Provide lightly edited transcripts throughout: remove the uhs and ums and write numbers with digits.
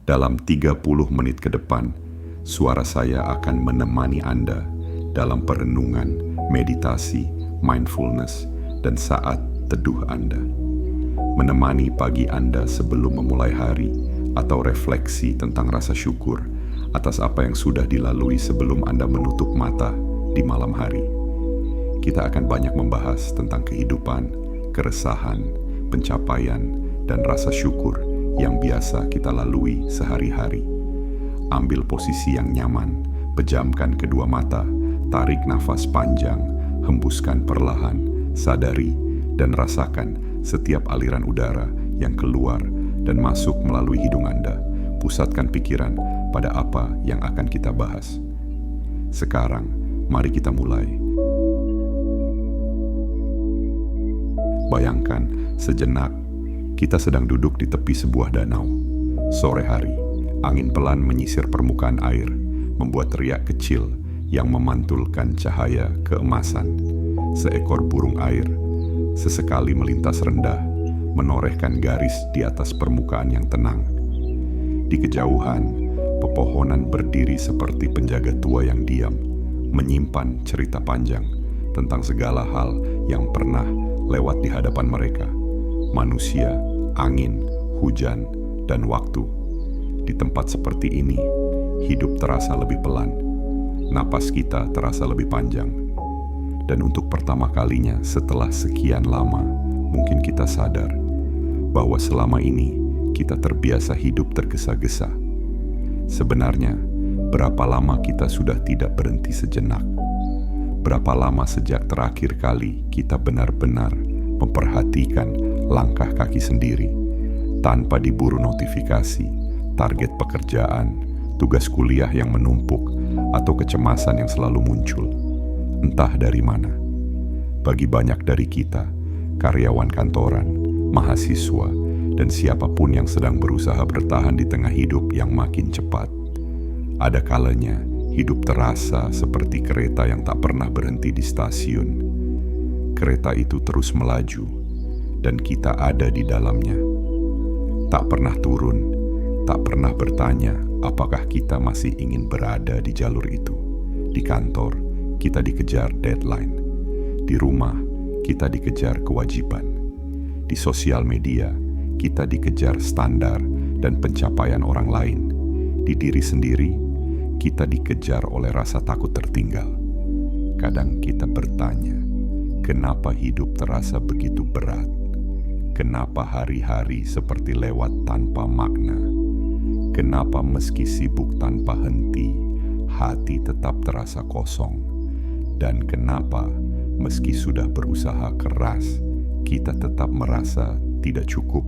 Dalam 30 menit ke depan, suara saya akan menemani Anda dalam perenungan, meditasi, mindfulness, dan saat teduh Anda. Menemani pagi Anda sebelum memulai hari atau refleksi tentang rasa syukur atas apa yang sudah dilalui sebelum Anda menutup mata di malam hari. Kita akan banyak membahas tentang kehidupan, keresahan, pencapaian, dan rasa syukur yang biasa kita lalui sehari-hari. Ambil posisi yang nyaman, pejamkan kedua mata, tarik nafas panjang, hembuskan perlahan, sadari dan rasakan setiap aliran udara yang keluar dan masuk melalui hidung Anda. Pusatkan pikiran pada apa yang akan kita bahas. Sekarang, mari kita mulai. Bayangkan sejenak, kita sedang duduk di tepi sebuah danau. Sore hari, angin pelan menyisir permukaan air, membuat riak kecil yang memantulkan cahaya keemasan. Seekor burung air sesekali melintas rendah, menorehkan garis di atas permukaan yang tenang. Di kejauhan, pepohonan berdiri seperti penjaga tua yang diam, menyimpan cerita panjang tentang segala hal yang pernah lewat di hadapan mereka. Manusia, angin, hujan, dan waktu. Di tempat seperti ini, hidup terasa lebih pelan. Napas kita terasa lebih panjang. Dan untuk pertama kalinya setelah sekian lama, mungkin kita sadar bahwa selama ini kita terbiasa hidup tergesa-gesa. Sebenarnya, berapa lama kita sudah tidak berhenti sejenak? Berapa lama sejak terakhir kali kita benar-benar memperhatikan langkah kaki sendiri, tanpa diburu notifikasi, target pekerjaan, tugas kuliah yang menumpuk, atau kecemasan yang selalu muncul, entah dari mana. Bagi banyak dari kita, karyawan kantoran, mahasiswa, dan siapapun yang sedang berusaha bertahan di tengah hidup yang makin cepat, ada kalanya hidup terasa seperti kereta yang tak pernah berhenti di stasiun. Kereta itu terus melaju, dan kita ada di dalamnya. Tak pernah turun, tak pernah bertanya apakah kita masih ingin berada di jalur itu. Di kantor, kita dikejar deadline. Di rumah, kita dikejar kewajiban. Di sosial media, kita dikejar standar dan pencapaian orang lain. Di diri sendiri, kita dikejar oleh rasa takut tertinggal. Kadang kita bertanya, kenapa hidup terasa begitu berat? Kenapa hari-hari seperti lewat tanpa makna? Kenapa meski sibuk tanpa henti, hati tetap terasa kosong? Dan kenapa meski sudah berusaha keras, kita tetap merasa tidak cukup?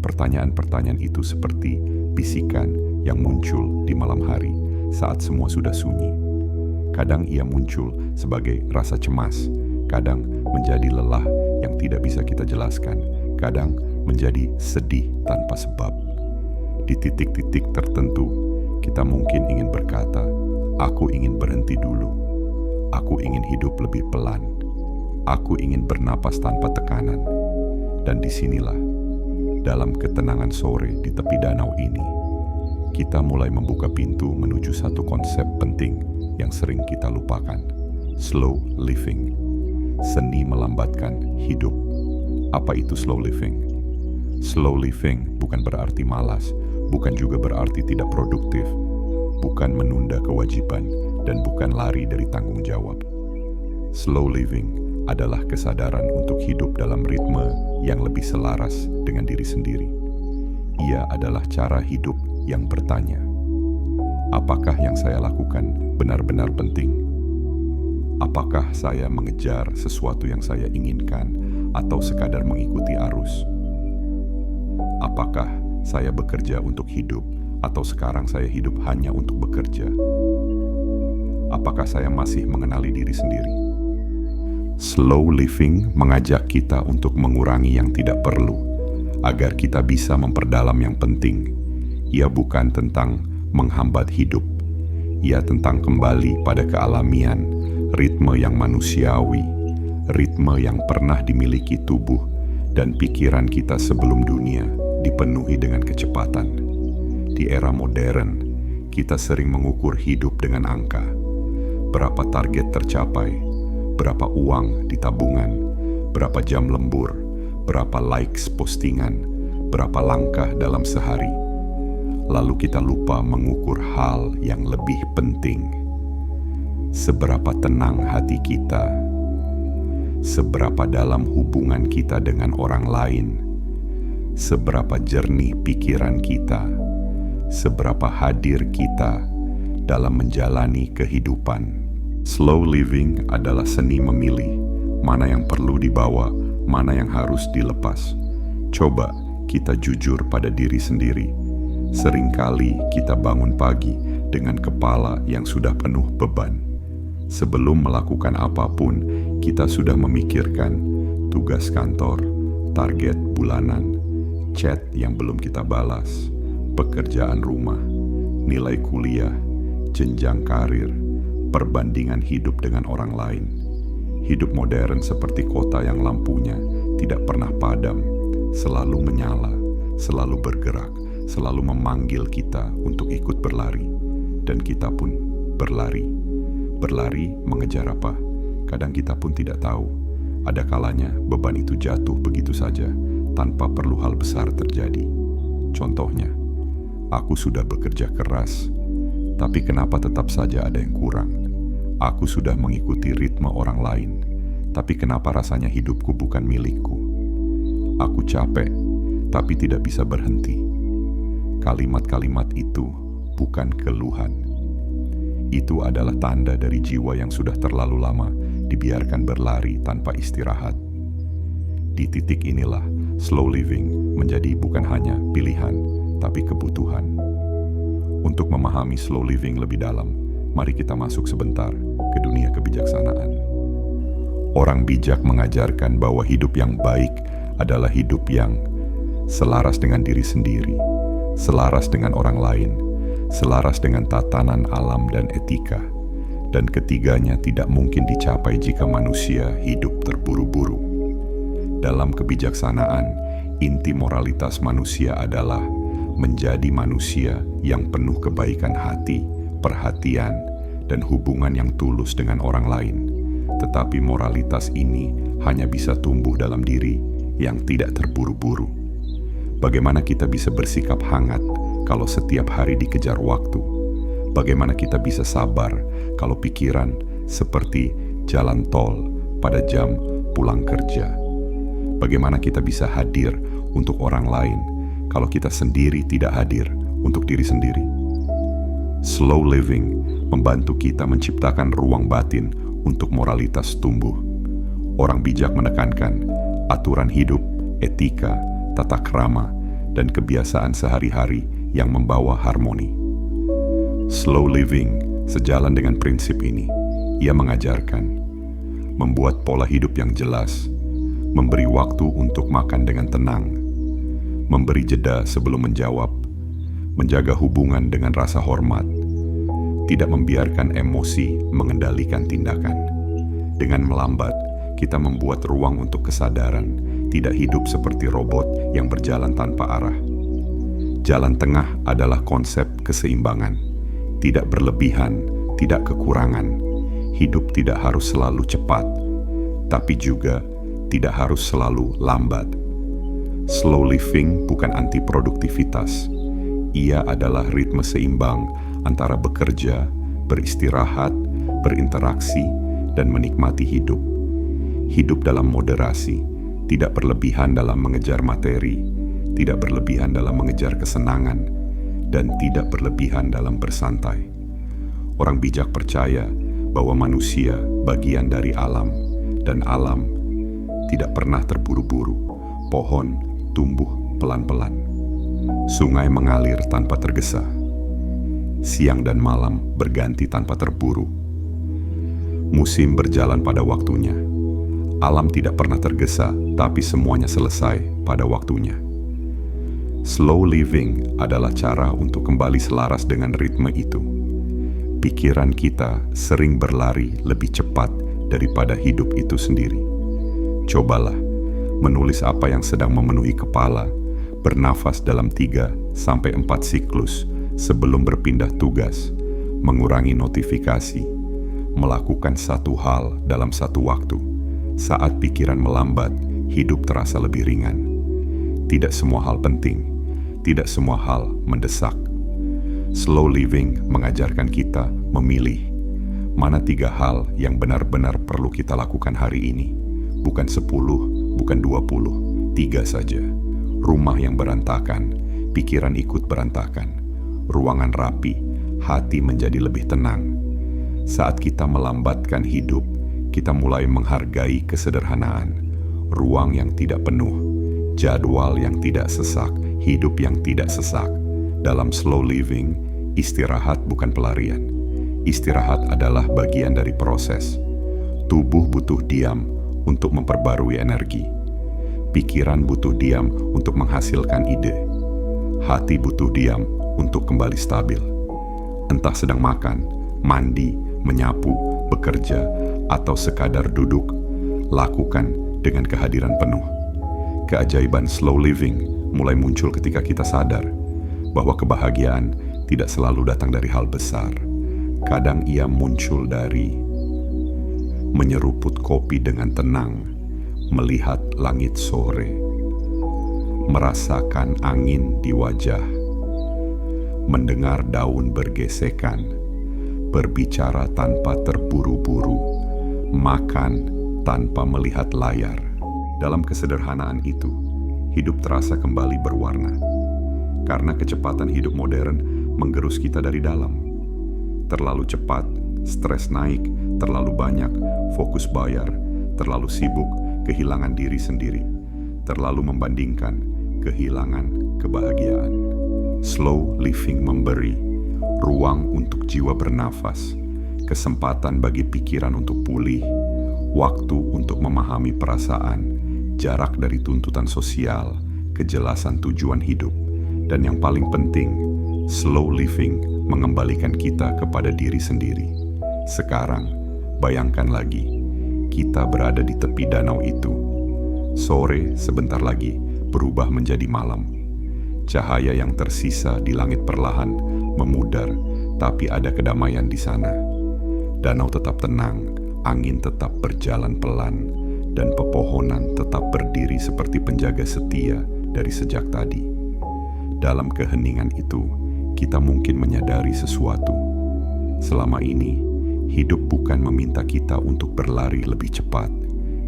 Pertanyaan-pertanyaan itu seperti bisikan yang muncul di malam hari saat semua sudah sunyi. Kadang ia muncul sebagai rasa cemas, kadang menjadi lelah yang tidak bisa kita jelaskan, kadang menjadi sedih tanpa sebab. Di titik-titik tertentu, kita mungkin ingin berkata, aku ingin berhenti dulu. Aku ingin hidup lebih pelan. Aku ingin bernapas tanpa tekanan. Dan disinilah, dalam ketenangan sore di tepi danau ini, kita mulai membuka pintu menuju satu konsep penting yang sering kita lupakan. Slow living. Seni melambatkan hidup. Apa itu slow living? Slow living bukan berarti malas, bukan juga berarti tidak produktif, bukan menunda kewajiban, dan bukan lari dari tanggung jawab. Slow living adalah kesadaran untuk hidup dalam ritme yang lebih selaras dengan diri sendiri. Ia adalah cara hidup yang bertanya, apakah yang saya lakukan benar-benar penting? Apakah saya mengejar sesuatu yang saya inginkan atau sekadar mengikuti arus? Apakah saya bekerja untuk hidup atau sekarang saya hidup hanya untuk bekerja? Apakah saya masih mengenali diri sendiri? Slow living mengajak kita untuk mengurangi yang tidak perlu, agar kita bisa memperdalam yang penting. Ia bukan tentang menghambat hidup, ia tentang kembali pada kealamian, ritme yang manusiawi, ritme yang pernah dimiliki tubuh dan pikiran kita sebelum dunia dipenuhi dengan kecepatan. Di era modern, kita sering mengukur hidup dengan angka. Berapa target tercapai, berapa uang di tabungan, berapa jam lembur, berapa likes postingan, berapa langkah dalam sehari. Lalu kita lupa mengukur hal yang lebih penting. Seberapa tenang hati kita, seberapa dalam hubungan kita dengan orang lain, seberapa jernih pikiran kita, seberapa hadir kita dalam menjalani kehidupan. Slow living adalah seni memilih mana yang perlu dibawa, mana yang harus dilepas. Coba kita jujur pada diri sendiri. Seringkali kita bangun pagi dengan kepala yang sudah penuh beban. Sebelum melakukan apapun, kita sudah memikirkan tugas kantor, target bulanan, chat yang belum kita balas, pekerjaan rumah, nilai kuliah, jenjang karir, perbandingan hidup dengan orang lain. Hidup modern seperti kota yang lampunya tidak pernah padam, selalu menyala, selalu bergerak, selalu memanggil kita untuk ikut berlari. Dan kita pun berlari. Berlari mengejar apa? Kadang kita pun tidak tahu. Ada kalanya beban itu jatuh begitu saja, tanpa perlu hal besar terjadi. Contohnya, aku sudah bekerja keras, tapi kenapa tetap saja ada yang kurang? Aku sudah mengikuti ritme orang lain, tapi kenapa rasanya hidupku bukan milikku? Aku capek, tapi tidak bisa berhenti. Kalimat-kalimat itu bukan keluhan. Itu adalah tanda dari jiwa yang sudah terlalu lama dibiarkan berlari tanpa istirahat. Di titik inilah, slow living menjadi bukan hanya pilihan, tapi kebutuhan. Untuk memahami slow living lebih dalam, mari kita masuk sebentar ke dunia kebijaksanaan. Orang bijak mengajarkan bahwa hidup yang baik adalah hidup yang selaras dengan diri sendiri, selaras dengan orang lain, selaras dengan tatanan alam dan etika, dan ketiganya tidak mungkin dicapai jika manusia hidup terburu-buru. Dalam kebijaksanaan, inti moralitas manusia adalah menjadi manusia yang penuh kebaikan hati, perhatian, dan hubungan yang tulus dengan orang lain. Tetapi moralitas ini hanya bisa tumbuh dalam diri yang tidak terburu-buru. Bagaimana kita bisa bersikap hangat kalau setiap hari dikejar waktu? Bagaimana kita bisa sabar kalau pikiran seperti jalan tol pada jam pulang kerja? Bagaimana kita bisa hadir untuk orang lain kalau kita sendiri tidak hadir untuk diri sendiri? Slow living membantu kita menciptakan ruang batin untuk moralitas tumbuh. Orang bijak menekankan aturan hidup, etika, tata krama, dan kebiasaan sehari-hari yang membawa harmoni. Slow living sejalan dengan prinsip ini. Ia mengajarkan membuat pola hidup yang jelas, memberi waktu untuk makan dengan tenang, memberi jeda sebelum menjawab, menjaga hubungan dengan rasa hormat, tidak membiarkan emosi mengendalikan tindakan. Dengan melambat, kita membuat ruang untuk kesadaran, tidak hidup seperti robot yang berjalan tanpa arah. Jalan tengah adalah konsep keseimbangan, tidak berlebihan, tidak kekurangan. Hidup tidak harus selalu cepat, tapi juga tidak harus selalu lambat. Slow living bukan anti produktivitas. Ia adalah ritme seimbang antara bekerja, beristirahat, berinteraksi, dan menikmati hidup. Hidup dalam moderasi, tidak berlebihan dalam mengejar materi, tidak berlebihan dalam mengejar kesenangan, dan tidak berlebihan dalam bersantai. Orang bijak percaya bahwa manusia bagian dari alam, dan alam tidak pernah terburu-buru. Pohon tumbuh pelan-pelan. Sungai mengalir tanpa tergesa. Siang dan malam berganti tanpa terburu. Musim berjalan pada waktunya. Alam tidak pernah tergesa, tapi semuanya selesai pada waktunya. Slow living adalah cara untuk kembali selaras dengan ritme itu. Pikiran kita sering berlari lebih cepat daripada hidup itu sendiri. Cobalah menulis apa yang sedang memenuhi kepala, bernafas dalam 3 sampai 4 siklus sebelum berpindah tugas, mengurangi notifikasi, melakukan satu hal dalam satu waktu. Saat pikiran melambat, hidup terasa lebih ringan. Tidak semua hal penting, tidak semua hal mendesak. Slow living mengajarkan kita memilih mana 3 hal yang benar-benar perlu kita lakukan hari ini. Bukan 10, bukan 20, 3 saja. Rumah yang berantakan, pikiran ikut berantakan. Ruangan rapi, hati menjadi lebih tenang. Saat kita melambatkan hidup, kita mulai menghargai kesederhanaan. Ruang yang tidak penuh, jadwal yang tidak sesak, hidup yang tidak sesak. Dalam slow living, istirahat bukan pelarian. Istirahat adalah bagian dari proses. Tubuh butuh diam untuk memperbarui energi. Pikiran butuh diam untuk menghasilkan ide. Hati butuh diam untuk kembali stabil. Entah sedang makan, mandi, menyapu, bekerja, atau sekadar duduk, lakukan dengan kehadiran penuh. Keajaiban slow living mulai muncul ketika kita sadar bahwa kebahagiaan tidak selalu datang dari hal besar. Kadang ia muncul dari menyeruput kopi dengan tenang, melihat langit sore, merasakan angin di wajah, mendengar daun bergesekan, berbicara tanpa terburu-buru, makan tanpa melihat layar. Dalam kesederhanaan itu, hidup terasa kembali berwarna. Karena kecepatan hidup modern menggerus kita dari dalam. Terlalu cepat, stres naik, terlalu banyak, fokus bayar, terlalu sibuk, kehilangan diri sendiri, terlalu membandingkan, kehilangan kebahagiaan. Slow living memberi ruang untuk jiwa bernafas, kesempatan bagi pikiran untuk pulih, waktu untuk memahami perasaan, jarak dari tuntutan sosial, kejelasan tujuan hidup, dan yang paling penting, slow living mengembalikan kita kepada diri sendiri. Sekarang, bayangkan lagi, kita berada di tepi danau itu. Sore sebentar lagi berubah menjadi malam. Cahaya yang tersisa di langit perlahan memudar, tapi ada kedamaian di sana. Danau tetap tenang, angin tetap berjalan pelan, dan pepohonan tetap berdiri seperti penjaga setia dari sejak tadi. Dalam keheningan itu, kita mungkin menyadari sesuatu. Selama ini, hidup bukan meminta kita untuk berlari lebih cepat.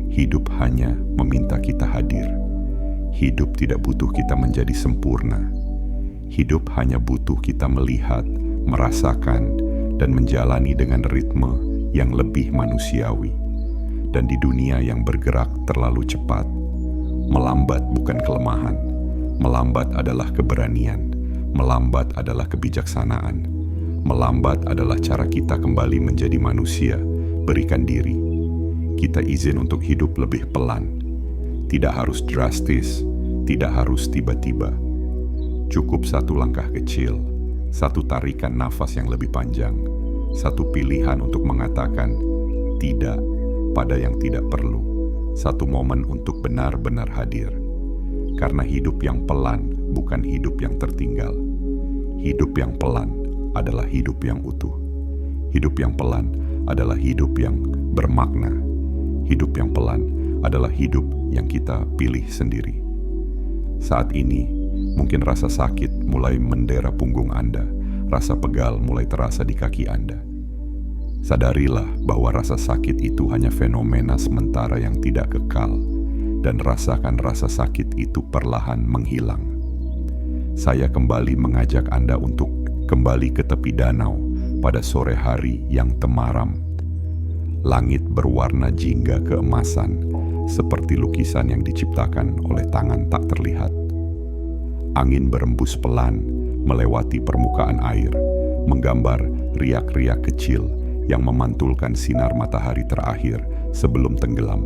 Hidup hanya meminta kita hadir. Hidup tidak butuh kita menjadi sempurna. Hidup hanya butuh kita melihat, merasakan, dan menjalani dengan ritme yang lebih manusiawi. Dan di dunia yang bergerak terlalu cepat, melambat bukan kelemahan. Melambat adalah keberanian. Melambat adalah kebijaksanaan. Melambat adalah cara kita kembali menjadi manusia, berikan diri. Kita izin untuk hidup lebih pelan. Tidak harus drastis, tidak harus tiba-tiba. Cukup satu langkah kecil, satu tarikan nafas yang lebih panjang, satu pilihan untuk mengatakan tidak pada yang tidak perlu, satu momen untuk benar-benar hadir. Karena hidup yang pelan bukan hidup yang tertinggal. Hidup yang pelan adalah hidup yang utuh. Hidup yang pelan adalah hidup yang bermakna. Hidup yang pelan adalah hidup yang kita pilih sendiri. Saat ini, mungkin rasa sakit mulai mendera punggung Anda, rasa pegal mulai terasa di kaki Anda. Sadarilah bahwa rasa sakit itu hanya fenomena sementara yang tidak kekal, dan rasakan rasa sakit itu perlahan menghilang. Saya kembali mengajak Anda untuk kembali ke tepi danau pada sore hari yang temaram. Langit berwarna jingga keemasan, seperti lukisan yang diciptakan oleh tangan tak terlihat. Angin berembus pelan melewati permukaan air, menggambar riak-riak kecil yang memantulkan sinar matahari terakhir sebelum tenggelam.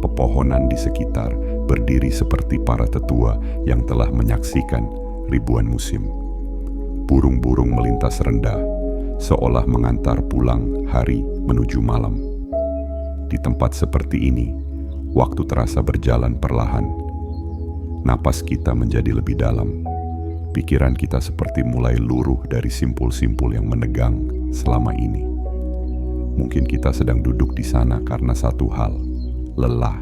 Pepohonan di sekitar berdiri seperti para tetua yang telah menyaksikan ribuan musim. Burung-burung melintas rendah, seolah mengantar pulang hari menuju malam. Di tempat seperti ini, waktu terasa berjalan perlahan. Napas kita menjadi lebih dalam. pikiran kita seperti mulai luruh dari simpul-simpul yang menegang selama ini. Mungkin kita sedang duduk di sana karena satu hal, lelah.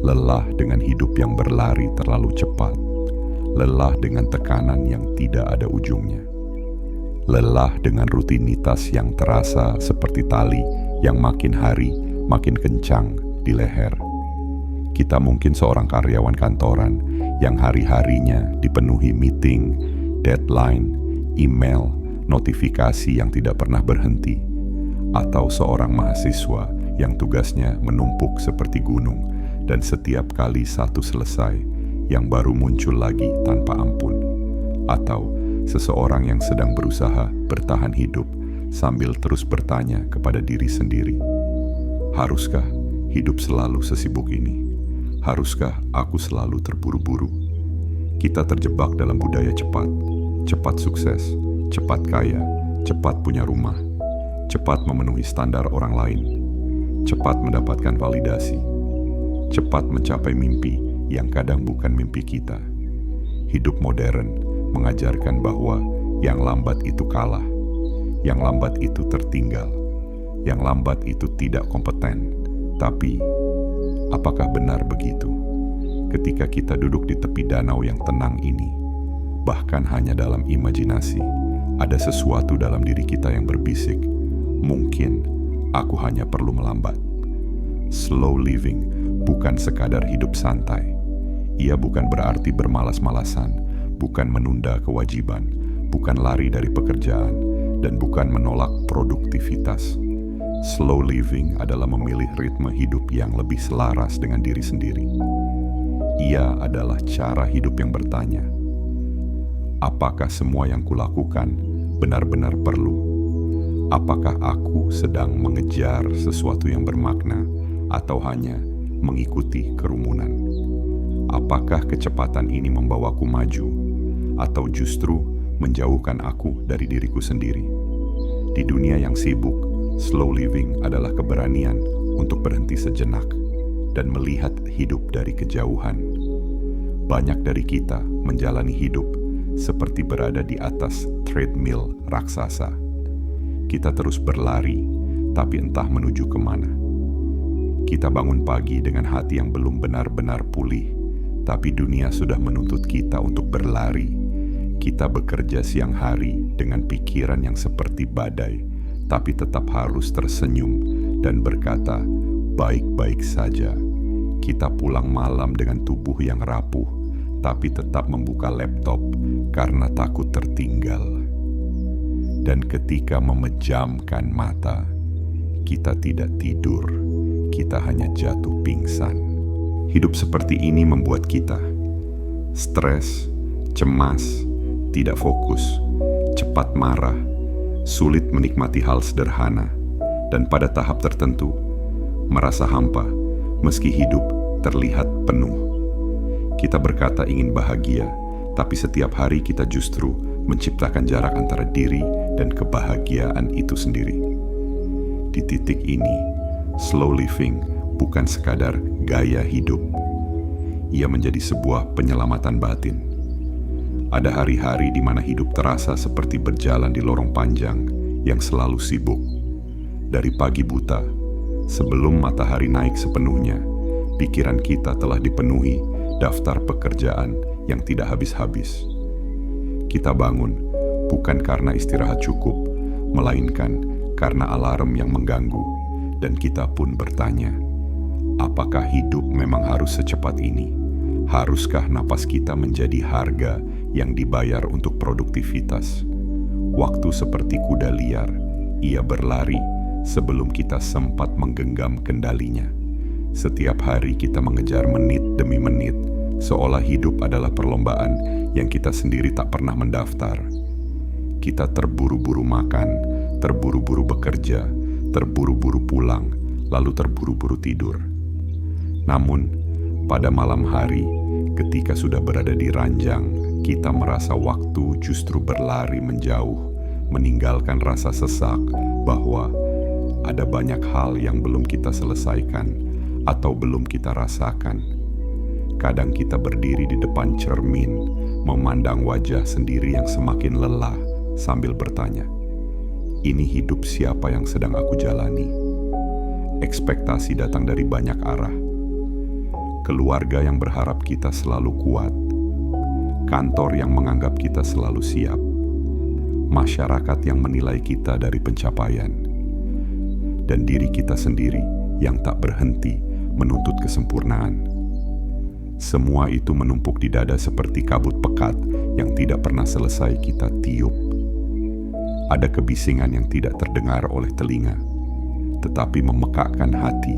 Lelah dengan hidup yang berlari terlalu cepat. Lelah dengan tekanan yang tidak ada ujungnya. Lelah dengan rutinitas yang terasa seperti tali yang makin hari makin kencang di leher. Kita mungkin seorang karyawan kantoran yang hari-harinya dipenuhi meeting, deadline, email, notifikasi yang tidak pernah berhenti. Atau seorang mahasiswa yang tugasnya menumpuk seperti gunung dan setiap kali satu selesai, yang baru muncul lagi tanpa ampun. Atau seseorang yang sedang berusaha bertahan hidup sambil terus bertanya kepada diri sendiri, haruskah hidup selalu sesibuk ini? Haruskah aku selalu terburu-buru? Kita terjebak dalam budaya cepat, cepat sukses, cepat kaya, cepat punya rumah, cepat memenuhi standar orang lain, cepat mendapatkan validasi, cepat mencapai mimpi yang kadang bukan mimpi kita. Hidup modern mengajarkan bahwa yang lambat itu kalah, yang lambat itu tertinggal, yang lambat itu tidak kompeten. Tapi, apakah benar begitu? Ketika kita duduk di tepi danau yang tenang ini, bahkan hanya dalam imajinasi, ada sesuatu dalam diri kita yang berbisik, mungkin aku hanya perlu melambat. Slow living bukan sekadar hidup santai. Ia bukan berarti bermalas-malasan, bukan menunda kewajiban, bukan lari dari pekerjaan, dan bukan menolak produktivitas. Slow living adalah memilih ritme hidup yang lebih selaras dengan diri sendiri. Ia adalah cara hidup yang bertanya, apakah semua yang kulakukan benar-benar perlu? Apakah aku sedang mengejar sesuatu yang bermakna atau hanya mengikuti kerumunan? Apakah kecepatan ini membawaku maju atau justru menjauhkan aku dari diriku sendiri? Di dunia yang sibuk, slow living adalah keberanian untuk berhenti sejenak dan melihat hidup dari kejauhan. Banyak dari kita menjalani hidup seperti berada di atas treadmill raksasa. Kita terus berlari, tapi entah menuju kemana. Kita bangun pagi dengan hati yang belum benar-benar pulih, tapi dunia sudah menuntut kita untuk berlari. Kita bekerja siang hari dengan pikiran yang seperti badai, tapi tetap harus tersenyum dan berkata, baik-baik saja. Kita pulang malam dengan tubuh yang rapuh, tapi tetap membuka laptop karena takut tertinggal. Dan ketika memejamkan mata, kita tidak tidur, kita hanya jatuh pingsan. Hidup seperti ini membuat kita stres, cemas, tidak fokus, cepat marah, sulit menikmati hal sederhana, dan pada tahap tertentu merasa hampa meski hidup terlihat penuh. Kita berkata ingin bahagia, tapi setiap hari kita justru menciptakan jarak antara diri dan kebahagiaan itu sendiri. Di titik ini, slow living bukan sekadar gaya hidup. Ia menjadi sebuah penyelamatan batin. Ada hari-hari di mana hidup terasa seperti berjalan di lorong panjang yang selalu sibuk. Dari pagi buta, sebelum matahari naik sepenuhnya, pikiran kita telah dipenuhi daftar pekerjaan yang tidak habis-habis. Kita bangun bukan karena istirahat cukup, melainkan karena alarm yang mengganggu, dan kita pun bertanya, apakah hidup memang harus secepat ini? Haruskah napas kita menjadi harga yang dibayar untuk produktivitas? Waktu seperti kuda liar, ia berlari sebelum kita sempat menggenggam kendalinya. Setiap hari kita mengejar menit demi menit, seolah hidup adalah perlombaan yang kita sendiri tak pernah mendaftar. Kita terburu-buru makan, terburu-buru bekerja, terburu-buru pulang, lalu terburu-buru tidur. Namun, pada malam hari, ketika sudah berada di ranjang, kita merasa waktu justru berlari menjauh, meninggalkan rasa sesak bahwa ada banyak hal yang belum kita selesaikan atau belum kita rasakan. Kadang kita berdiri di depan cermin, memandang wajah sendiri yang semakin lelah sambil bertanya, "Ini hidup siapa yang sedang aku jalani?" Ekspektasi datang dari banyak arah. Keluarga yang berharap kita selalu kuat, kantor yang menganggap kita selalu siap, masyarakat yang menilai kita dari pencapaian, dan diri kita sendiri yang tak berhenti menuntut kesempurnaan. Semua itu menumpuk di dada seperti kabut pekat yang tidak pernah selesai kita tiup. Ada kebisingan yang tidak terdengar oleh telinga, tetapi memekakkan hati.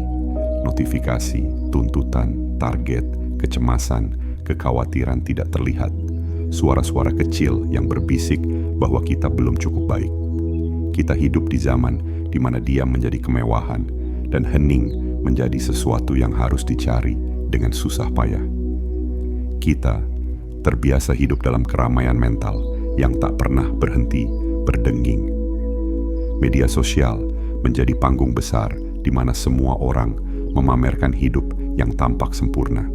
Notifikasi, tuntutan, target, kecemasan, kekhawatiran tidak terlihat. Suara-suara kecil yang berbisik bahwa kita belum cukup baik. Kita hidup di zaman di mana diam menjadi kemewahan dan hening menjadi sesuatu yang harus dicari dengan susah payah. Kita terbiasa hidup dalam keramaian mental yang tak pernah berhenti berdenging. Media sosial menjadi panggung besar di mana semua orang memamerkan hidup yang tampak sempurna.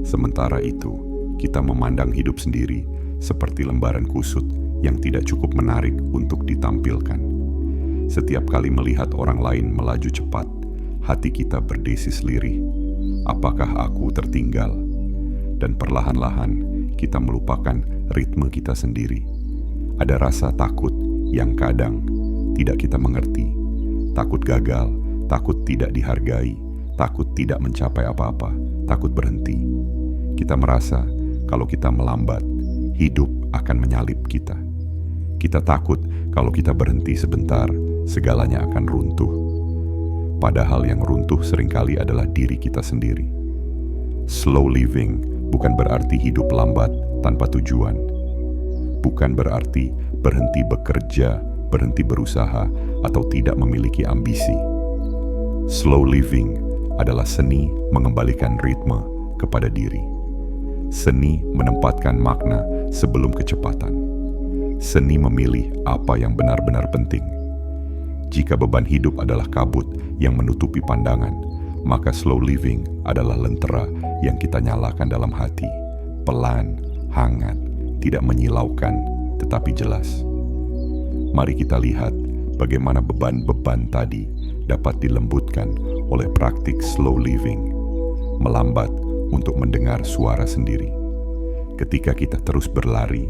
Sementara itu, kita memandang hidup sendiri seperti lembaran kusut yang tidak cukup menarik untuk ditampilkan. Setiap kali melihat orang lain melaju cepat, hati kita berdesis lirih. Apakah aku tertinggal? Dan perlahan-lahan kita melupakan ritme kita sendiri. Ada rasa takut yang kadang tidak kita mengerti. Takut gagal, takut tidak dihargai, takut tidak mencapai apa-apa, takut berhenti. Kita merasa kalau kita melambat, hidup akan menyalip kita. Kita takut kalau kita berhenti sebentar, segalanya akan runtuh. Padahal yang runtuh seringkali adalah diri kita sendiri. Slow living bukan berarti hidup lambat tanpa tujuan. Bukan berarti berhenti bekerja, berhenti berusaha, atau tidak memiliki ambisi. Slow living adalah seni mengembalikan ritme kepada diri. Seni menempatkan makna sebelum kecepatan. Seni memilih apa yang benar-benar penting. Jika beban hidup adalah kabut yang menutupi pandangan, maka slow living adalah lentera yang kita nyalakan dalam hati. Pelan, hangat, tidak menyilaukan, tetapi jelas. Mari kita lihat bagaimana beban-beban tadi dapat dilembutkan oleh praktik slow living. Melambat untuk mendengar suara sendiri. Ketika kita terus berlari,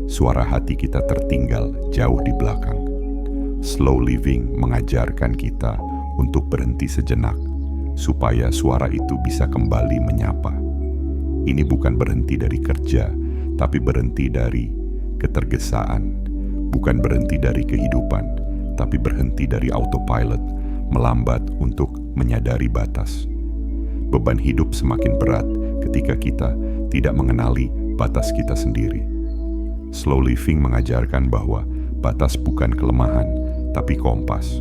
suara hati kita tertinggal jauh di belakang. Slow living mengajarkan kita untuk berhenti sejenak, supaya suara itu bisa kembali menyapa. Ini bukan berhenti dari kerja, tapi berhenti dari ketergesaan. Bukan berhenti dari kehidupan, tapi berhenti dari autopilot, melambat untuk menyadari batas. Beban hidup semakin berat ketika kita tidak mengenali batas kita sendiri. Slow living mengajarkan bahwa batas bukan kelemahan, tapi kompas.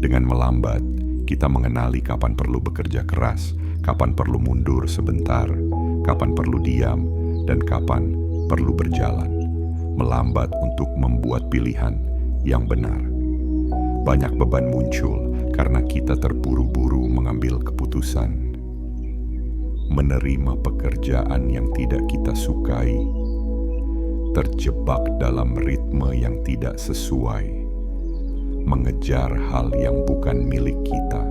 Dengan melambat, kita mengenali kapan perlu bekerja keras, kapan perlu mundur sebentar, kapan perlu diam, dan kapan perlu berjalan. Melambat untuk membuat pilihan yang benar. Banyak beban muncul karena kita terburu-buru mengambil keputusan. Menerima pekerjaan yang tidak kita sukai, terjebak dalam ritme yang tidak sesuai, mengejar hal yang bukan milik kita,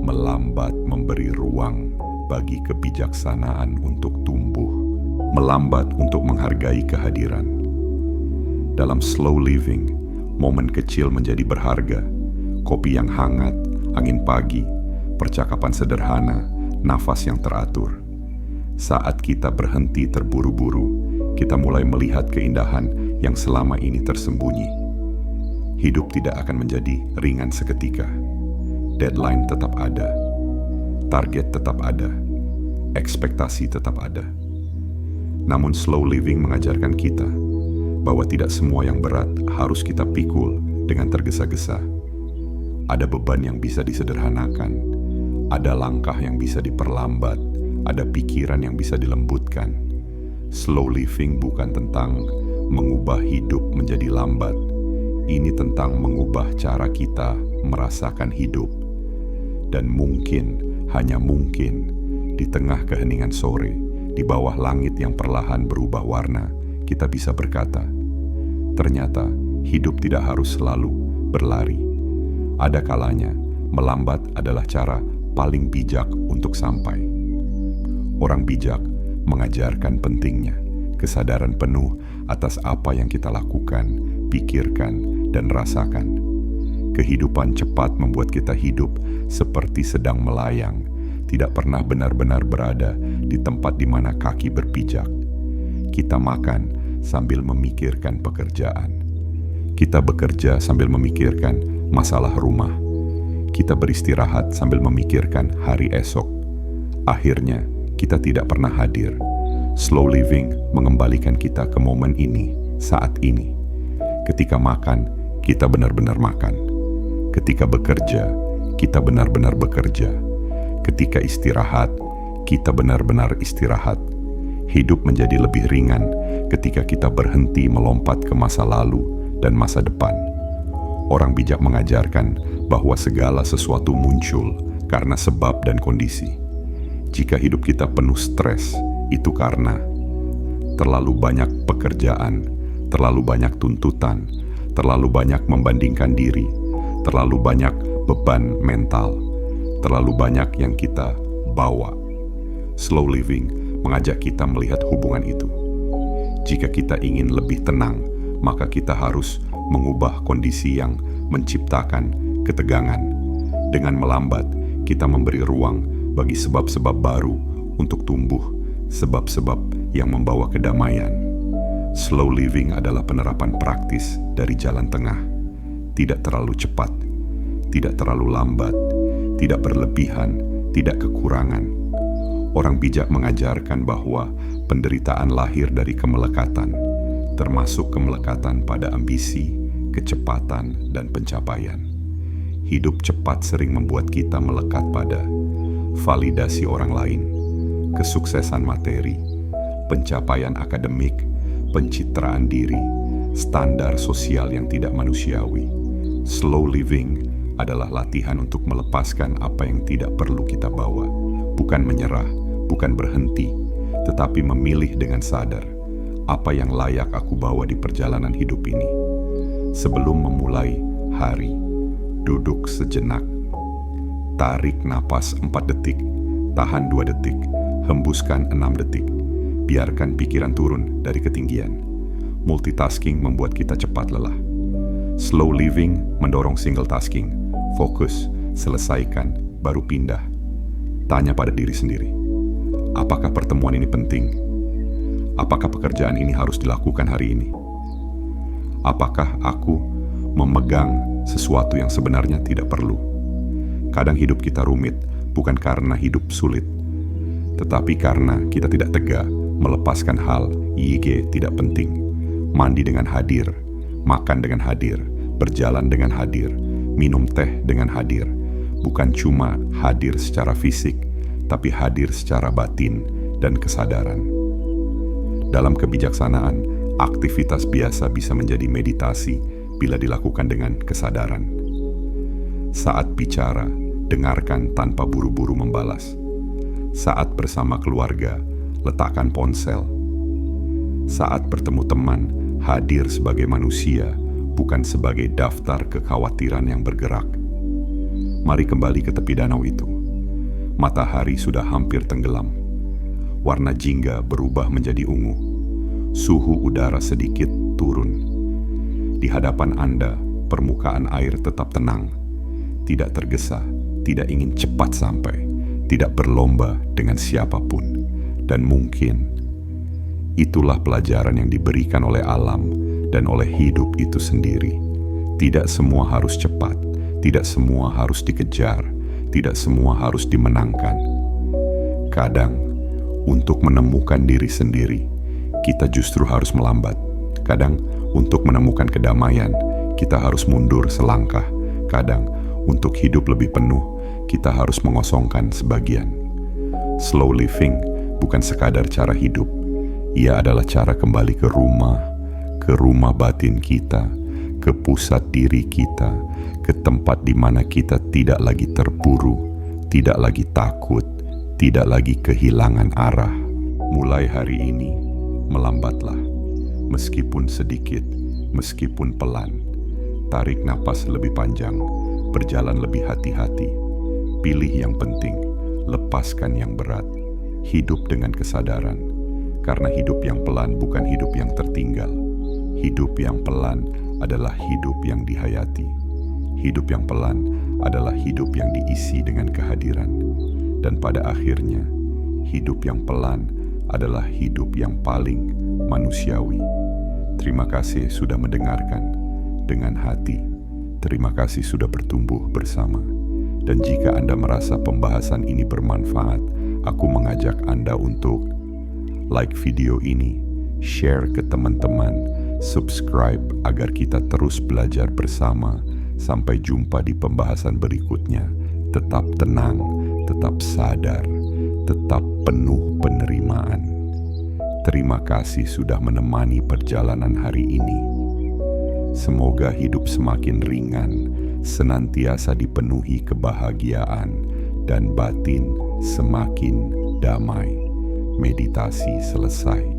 melambat memberi ruang bagi kebijaksanaan untuk tumbuh, melambat untuk menghargai kehadiran. Dalam slow living, momen kecil menjadi berharga. Kopi yang hangat, angin pagi, percakapan sederhana, nafas yang teratur. Saat kita berhenti terburu-buru, kita mulai melihat keindahan yang selama ini tersembunyi. Hidup tidak akan menjadi ringan seketika. Deadline tetap ada. Target tetap ada. Ekspektasi tetap ada. Namun slow living mengajarkan kita bahwa tidak semua yang berat harus kita pikul dengan tergesa-gesa. Ada beban yang bisa disederhanakan. Ada langkah yang bisa diperlambat. Ada pikiran yang bisa dilembutkan. Slow living bukan tentang mengubah hidup menjadi lambat. Ini tentang mengubah cara kita merasakan hidup. Dan mungkin, hanya mungkin, di tengah keheningan sore, di bawah langit yang perlahan berubah warna, kita bisa berkata, ternyata hidup tidak harus selalu berlari. Ada kalanya, melambat adalah cara paling bijak untuk sampai. Orang bijak mengajarkan pentingnya kesadaran penuh atas apa yang kita lakukan, pikirkan, dan rasakan. Kehidupan cepat membuat kita hidup seperti sedang melayang, tidak pernah benar-benar berada di tempat di mana kaki berpijak. Kita makan sambil memikirkan pekerjaan. Kita bekerja sambil memikirkan masalah rumah. Kita beristirahat sambil memikirkan hari esok. Akhirnya, kita tidak pernah hadir. Slow living mengembalikan kita ke momen ini, saat ini. Ketika makan, kita benar-benar makan. Ketika bekerja, kita benar-benar bekerja. Ketika istirahat, kita benar-benar istirahat. Hidup menjadi lebih ringan ketika kita berhenti melompat ke masa lalu dan masa depan. Orang bijak mengajarkan bahwa segala sesuatu muncul karena sebab dan kondisi. Jika hidup kita penuh stres, itu karena terlalu banyak pekerjaan, terlalu banyak tuntutan, terlalu banyak membandingkan diri, terlalu banyak beban mental, terlalu banyak yang kita bawa. Slow living mengajak kita melihat hubungan itu. Jika kita ingin lebih tenang, maka kita harus mengubah kondisi yang menciptakan ketegangan. Dengan melambat, kita memberi ruang bagi sebab-sebab baru untuk tumbuh, sebab-sebab yang membawa kedamaian. Slow living adalah penerapan praktis dari jalan tengah. Tidak terlalu cepat, tidak terlalu lambat, tidak berlebihan, tidak kekurangan. Orang bijak mengajarkan bahwa penderitaan lahir dari kemelekatan, termasuk kemelekatan pada ambisi, kecepatan, dan pencapaian. Hidup cepat sering membuat kita melekat pada validasi orang lain, kesuksesan materi, pencapaian akademik, pencitraan diri, standar sosial yang tidak manusiawi. Slow living adalah latihan untuk melepaskan apa yang tidak perlu kita bawa, bukan menyerah, bukan berhenti, tetapi memilih dengan sadar apa yang layak aku bawa di perjalanan hidup ini. Sebelum memulai hari, duduk sejenak. Tarik napas 4 detik, tahan 2 detik, hembuskan 6 detik. Biarkan pikiran turun dari ketinggian. Multitasking membuat kita cepat lelah. Slow living mendorong single tasking. Fokus, selesaikan, baru pindah. Tanya pada diri sendiri, apakah pertemuan ini penting? Apakah pekerjaan ini harus dilakukan hari ini? Apakah aku memegang sesuatu yang sebenarnya tidak perlu? Kadang hidup kita rumit, bukan karena hidup sulit, tetapi karena kita tidak tega melepaskan hal YG tidak penting. Mandi dengan hadir, makan dengan hadir, berjalan dengan hadir, minum teh dengan hadir. Bukan cuma hadir secara fisik, tapi hadir secara batin dan kesadaran. Dalam kebijaksanaan, aktivitas biasa bisa menjadi meditasi bila dilakukan dengan kesadaran. Saat bicara, dengarkan tanpa buru-buru membalas. Saat bersama keluarga, letakkan ponsel. Saat bertemu teman, hadir sebagai manusia, bukan sebagai daftar kekhawatiran yang bergerak. Mari kembali ke tepi danau itu. Matahari sudah hampir tenggelam. Warna jingga berubah menjadi ungu. Suhu udara sedikit turun. Di hadapan Anda, permukaan air tetap tenang. Tidak tergesa, tidak ingin cepat sampai, tidak berlomba dengan siapapun. Dan mungkin itulah pelajaran yang diberikan oleh alam dan oleh hidup itu sendiri. Tidak semua harus cepat, tidak semua harus dikejar, tidak semua harus dimenangkan. Kadang, untuk menemukan diri sendiri, kita justru harus melambat. Kadang, untuk menemukan kedamaian, kita harus mundur selangkah. Kadang, untuk hidup lebih penuh, kita harus mengosongkan sebagian. Slow living bukan sekadar cara hidup. Ia adalah cara kembali ke rumah batin kita, ke pusat diri kita, ke tempat di mana kita tidak lagi terburu, tidak lagi takut, tidak lagi kehilangan arah. Mulai hari ini, melambatlah. Meskipun sedikit, meskipun pelan. Tarik napas lebih panjang, berjalan lebih hati-hati. Pilih yang penting, lepaskan yang berat. Hidup dengan kesadaran, karena hidup yang pelan bukan hidup yang tertinggal. Hidup yang pelan adalah hidup yang dihayati. Hidup yang pelan adalah hidup yang diisi dengan kehadiran. Dan pada akhirnya, hidup yang pelan adalah hidup yang paling manusiawi. Terima kasih sudah mendengarkan dengan hati. Terima kasih sudah bertumbuh bersama. Dan jika Anda merasa pembahasan ini bermanfaat, aku mengajak Anda untuk like video ini, share ke teman-teman, subscribe agar kita terus belajar bersama. Sampai jumpa di pembahasan berikutnya. Tetap tenang, tetap sadar, tetap penuh penerimaan. Terima kasih sudah menemani perjalanan hari ini. Semoga hidup semakin ringan, senantiasa dipenuhi kebahagiaan, dan batin semakin damai. Meditasi selesai.